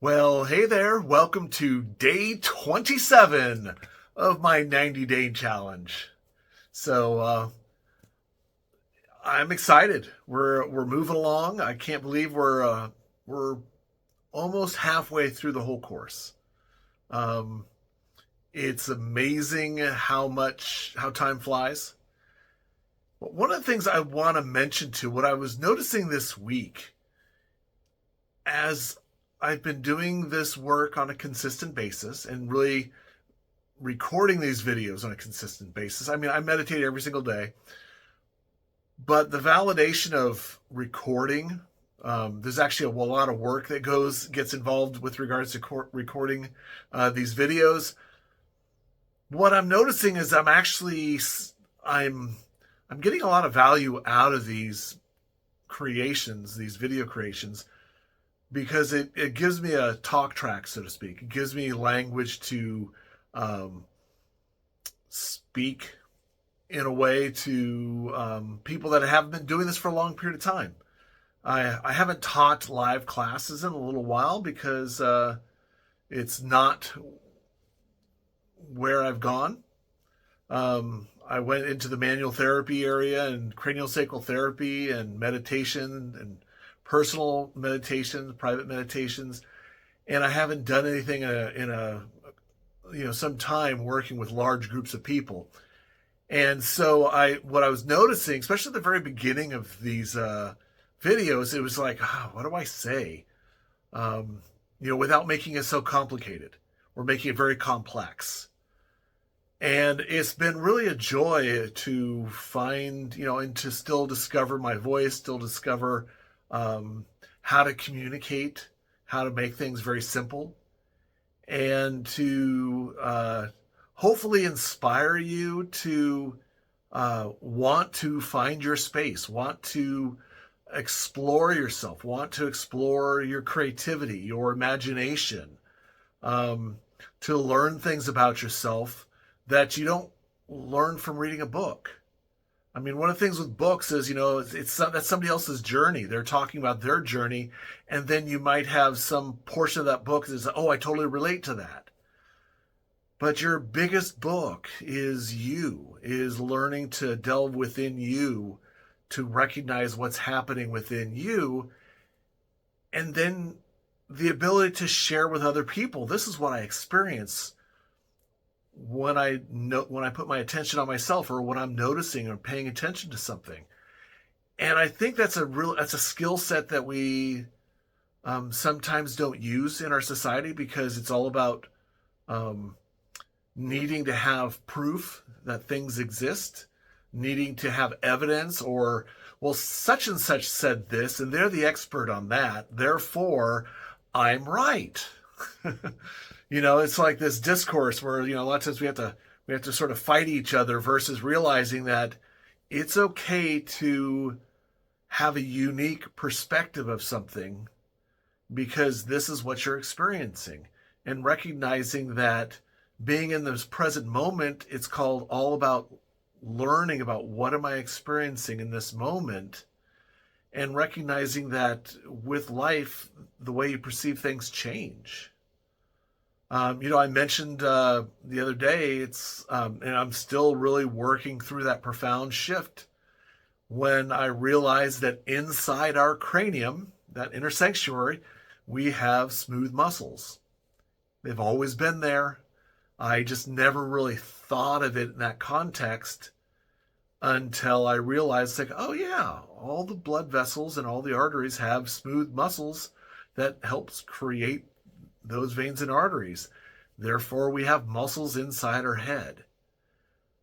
Well, hey there. Welcome to day 27 of my 90-day challenge. So I'm excited. We're moving along. I can't believe we're almost halfway through the whole course. Um, it's amazing how time flies. But one of the things I want to mention too, what I was noticing this week as I've been doing this work on a consistent basis and really recording these videos on a consistent basis. I mean, I meditate every single day, but the validation of recording, there's actually a lot of work that gets involved with regards to recording these videos. What I'm noticing is I'm I'm getting a lot of value out of these creations, these video creations, because it gives me a talk track, so to speak. It gives me language to um, speak in a way to people that haven't been doing this for a long period of time. I haven't taught live classes in a little while because it's not where I've gone. I went into the manual therapy area and craniosacral therapy and meditation and personal meditations, private meditations, and I haven't done anything in some time working with large groups of people. And so what I was noticing, especially at the very beginning of these videos, it was like, what do I say? Without making it so complicated or making it very complex. And it's been really a joy to find, and to still discover my voice, still discover how to communicate, how to make things very simple, and to hopefully inspire you to want to find your space, want to explore yourself, want to explore your creativity, your imagination, to learn things about yourself that you don't learn from reading a book. I mean, one of the things with books is, that's somebody else's journey. They're talking about their journey, and then you might have some portion of that book that is, oh, I totally relate to that. But your biggest book is learning to delve within you, to recognize what's happening within you, and then the ability to share with other people. This is what I experience when I put my attention on myself, or when I'm noticing or paying attention to something. And I think that's a skill set that we sometimes don't use in our society, because it's all about needing to have proof that things exist, needing to have evidence, or, well, such and such said this and they're the expert on that, therefore I'm right. It's like this discourse where, a lot of times we have to sort of fight each other, versus realizing that it's okay to have a unique perspective of something, because this is what you're experiencing, and recognizing that being in this present moment, it's called all about learning about what am I experiencing in this moment, and recognizing that with life, the way you perceive things change. I mentioned the other day, and I'm still really working through that profound shift, when I realized that inside our cranium, that inner sanctuary, we have smooth muscles. They've always been there. I just never really thought of it in that context until I realized, like, oh yeah, all the blood vessels and all the arteries have smooth muscles that helps create those veins and arteries. Therefore, we have muscles inside our head.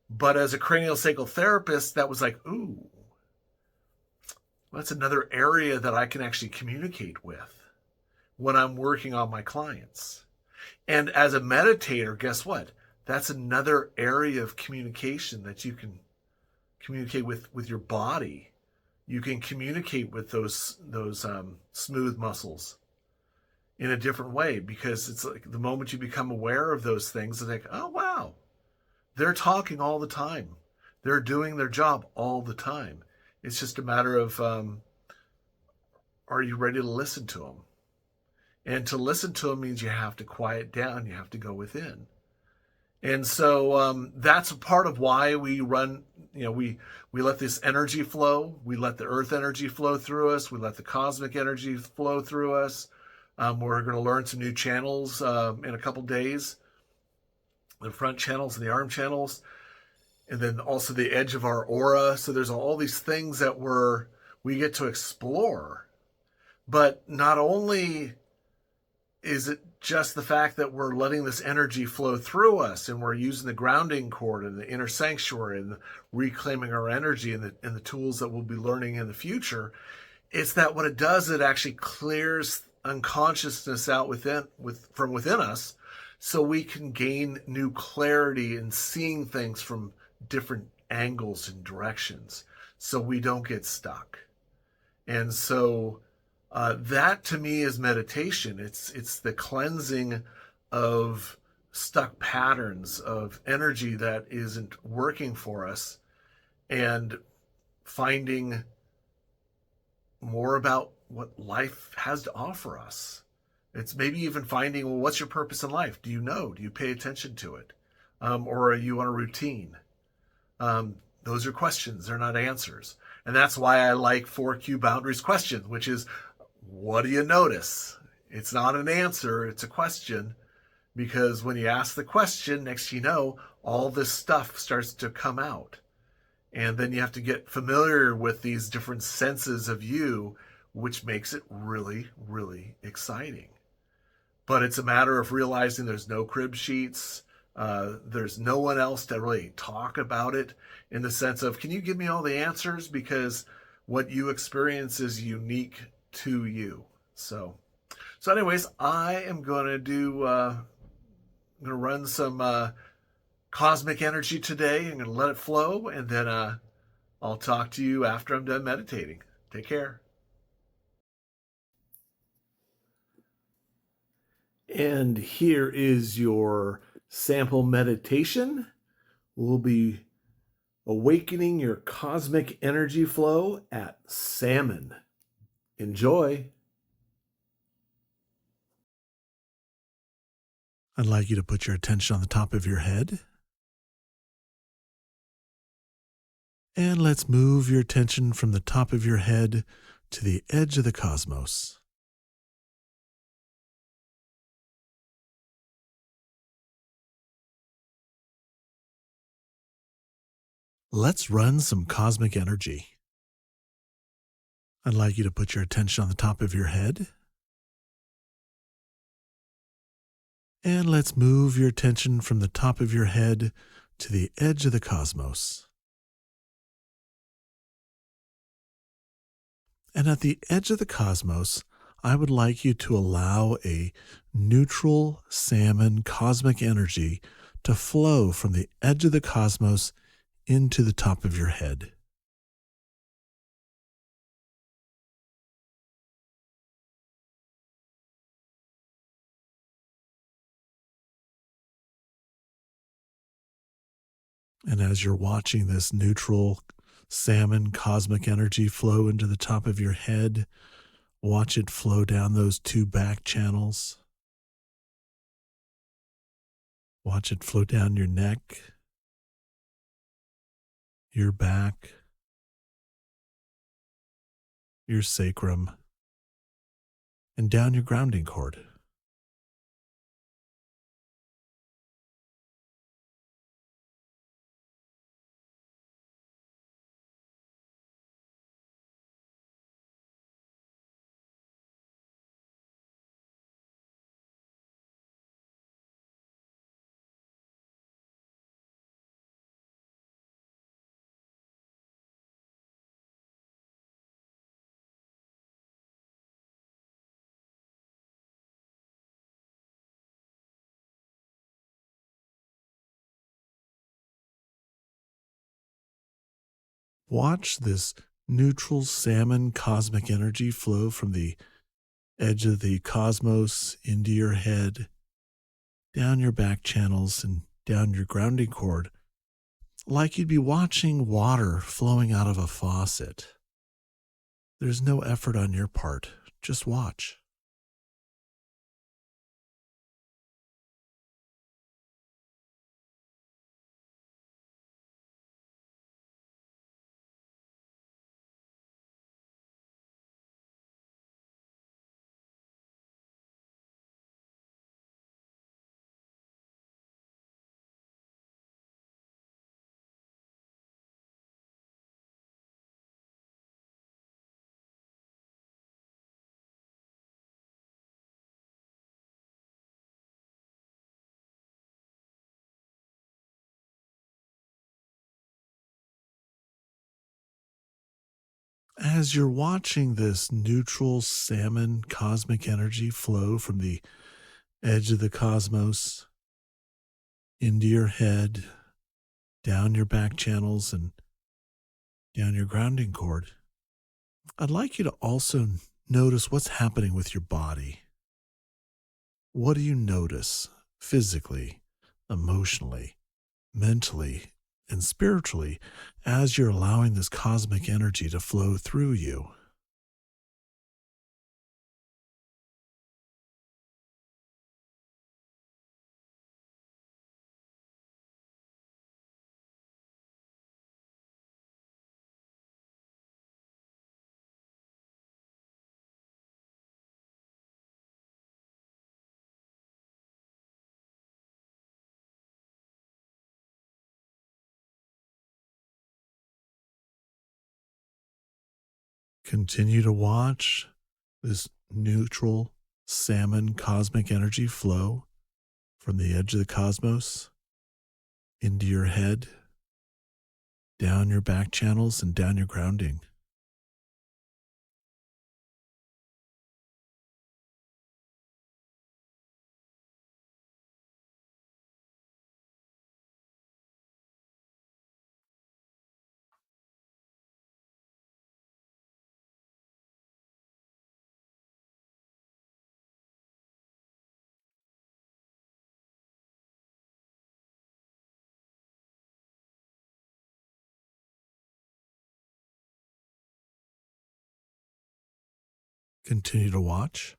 But as a craniosacral therapist, that was like, ooh, that's another area that I can actually communicate with when I'm working on my clients. And as a meditator, guess what? That's another area of communication that you can communicate with your body. You can communicate with those smooth muscles in a different way, because it's like the moment you become aware of those things, it's like, oh wow, they're talking all the time, they're doing their job all the time. It's just a matter of are you ready to listen to them? And to listen to them means you have to quiet down, you have to go within. And so that's a part of why we run. We let this energy flow. We let the earth energy flow through us. We let the cosmic energy flow through us. We're going to learn some new channels in a couple days, the front channels and the arm channels, and then also the edge of our aura. So there's all these things that we get to explore. But not only is it just the fact that we're letting this energy flow through us and we're using the grounding cord and the inner sanctuary and reclaiming our energy and the tools that we'll be learning in the future. It's that what it does, it actually clears unconsciousness out from within us, so we can gain new clarity in seeing things from different angles and directions, so we don't get stuck. And so that to me is meditation. It's the cleansing of stuck patterns of energy that isn't working for us, and finding more about what life has to offer us. It's maybe even finding, well, what's your purpose in life? Do you know? Do you pay attention to it? Or are you on a routine? Those are questions. They're not answers. And that's why I like 4Q boundaries questions, which is, what do you notice? It's not an answer, it's a question. Because when you ask the question, next you know, all this stuff starts to come out. And then you have to get familiar with these different senses of you, which makes it really, really exciting. But it's a matter of realizing there's no crib sheets. There's no one else to really talk about it in the sense of, can you give me all the answers? Because what you experience is unique to you. So anyways, I am going to run some cosmic energy today. I'm going to let it flow, and then I'll talk to you after I'm done meditating. Take care. And here is your sample meditation. We'll be awakening your cosmic energy flow at Salmon. Enjoy. I'd like you to put your attention on the top of your head. And let's move your attention from the top of your head to the edge of the cosmos. Let's run some cosmic energy. I'd like you to put your attention on the top of your head. And let's move your attention from the top of your head to the edge of the cosmos. And at the edge of the cosmos, I would like you to allow a neutral salmon cosmic energy to flow from the edge of the cosmos into the top of your head. And as you're watching this neutral salmon cosmic energy flow into the top of your head, watch it flow down those two back channels. Watch it flow down your neck, your back, your sacrum, and down your grounding cord. Watch this neutral salmon cosmic energy flow from the edge of the cosmos into your head, down your back channels, and down your grounding cord, like you'd be watching water flowing out of a faucet. There's no effort on your part, just watch. As you're watching this neutral salmon cosmic energy flow from the edge of the cosmos into your head, down your back channels, and down your grounding cord, I'd like you to also notice what's happening with your body. What do you notice physically, emotionally, mentally, and spiritually as you're allowing this cosmic energy to flow through you? Continue to watch this neutral salmon cosmic energy flow from the edge of the cosmos into your head, down your back channels, and down your grounding. Continue to watch.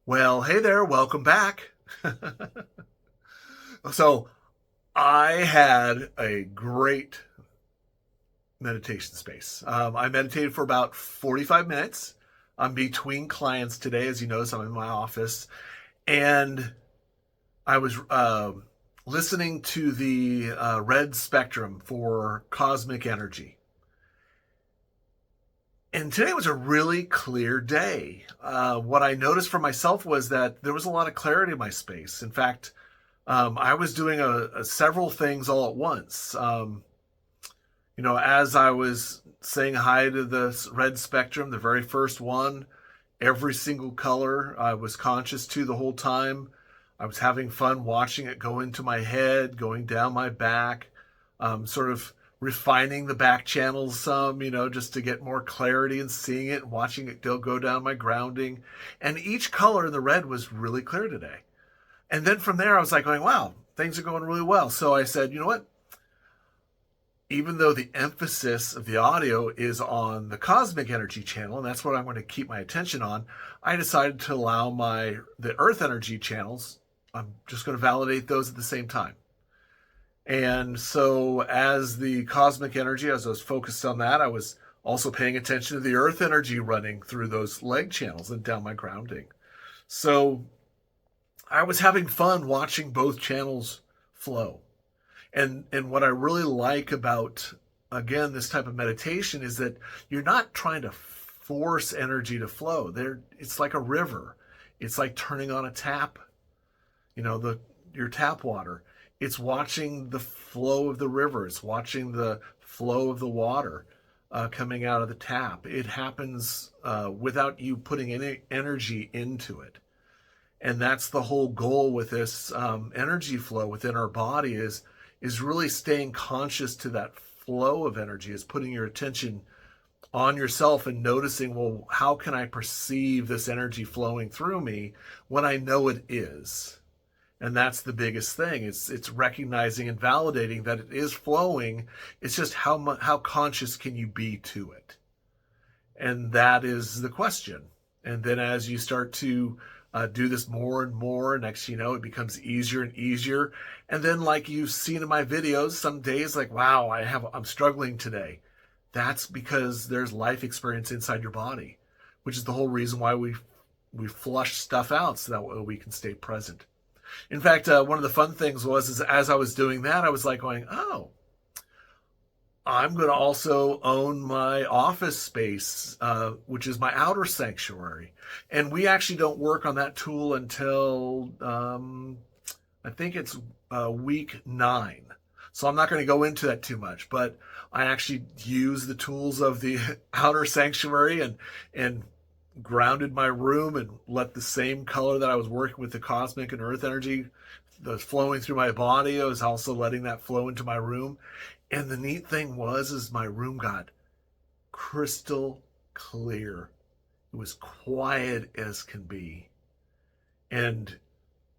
Well, hey there, welcome back. So, I had a great meditation space. I meditated for about 45 minutes. I'm between clients today. As you notice, I'm in my office. And I was listening to the red spectrum for cosmic energy. And today was a really clear day. What I noticed for myself was that there was a lot of clarity in my space. In fact, I was doing several things all at once. As I was saying hi to the red spectrum, the very first one, every single color I was conscious to the whole time. I was having fun watching it go into my head, going down my back, sort of refining the back channels some, just to get more clarity and seeing it and watching it go down my grounding. And each color in the red was really clear today. And then from there, I was like going, wow, things are going really well. So I said, you know what? Even though the emphasis of the audio is on the cosmic energy channel, and that's what I'm going to keep my attention on, I decided to allow the earth energy channels, I'm just going to validate those at the same time. And so as the cosmic energy, as I was focused on that, I was also paying attention to the earth energy running through those leg channels and down my grounding. So I was having fun watching both channels flow. And what I really like about, again, this type of meditation is that you're not trying to force energy to flow. It's like a river. It's like turning on a tap, your tap water. It's watching the flow of the river. It's watching the flow of the water coming out of the tap. It happens without you putting any energy into it. And that's the whole goal with this energy flow within our body is really staying conscious to that flow of energy, is putting your attention on yourself and noticing, well, how can I perceive this energy flowing through me when I know it is? And that's the biggest thing. It's recognizing and validating that it is flowing. It's just how conscious can you be to it? And that is the question. And then as you start to do this more and more, next you know, it becomes easier and easier. And then, like you've seen in my videos, some days like, wow, I'm struggling today. That's because there's life experience inside your body, which is the whole reason why we flush stuff out so that way we can stay present. In fact, one of the fun things is as I was doing that, I was like going, oh, I'm going to also own my office space, which is my outer sanctuary. And we actually don't work on that tool until I think it's week 9. So I'm not going to go into that too much, but I actually use the tools of the outer sanctuary and grounded my room and let the same color that I was working with, the cosmic and earth energy that's flowing through my body, I was also letting that flow into my room. And the neat thing was is my room got crystal clear. It was quiet as can be. And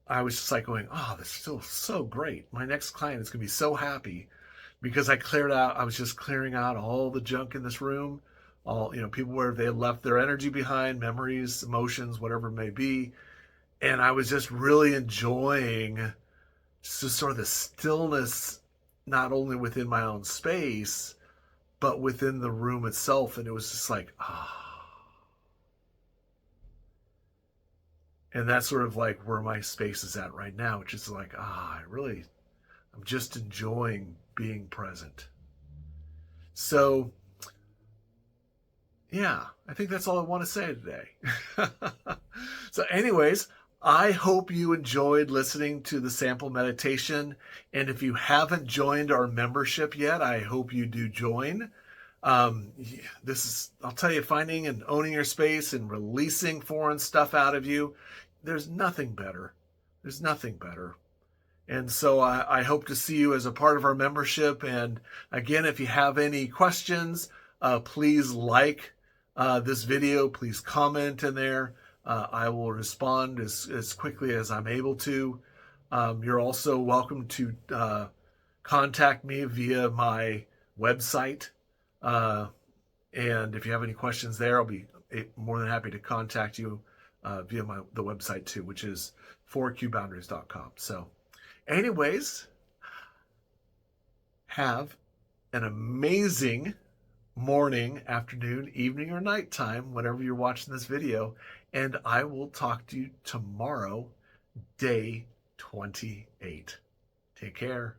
I was just like going, oh, this feels so great. My next client is going to be so happy because I was just clearing out all the junk in this room, all, people where they left their energy behind, memories, emotions, whatever it may be. And I was just really enjoying just sort of the stillness, not only within my own space, but within the room itself. And it was just like, ah. And that's sort of like where my space is at right now, which is like, I'm just enjoying being present. So, yeah, I think that's all I want to say today. So, anyways, I hope you enjoyed listening to the sample meditation. And if you haven't joined our membership yet, I hope you do join. I'll tell you, finding and owning your space and releasing foreign stuff out of you, there's nothing better. There's nothing better. And so I hope to see you as a part of our membership. And again, if you have any questions, please like this video. Please comment in there. I will respond as quickly as I'm able to. You're also welcome to contact me via my website. And if you have any questions there, I'll be more than happy to contact you via the website too, which is 4qboundaries.com. So anyways, have an amazing morning, afternoon, evening, or nighttime, whenever you're watching this video. And I will talk to you tomorrow, day 28. Take care.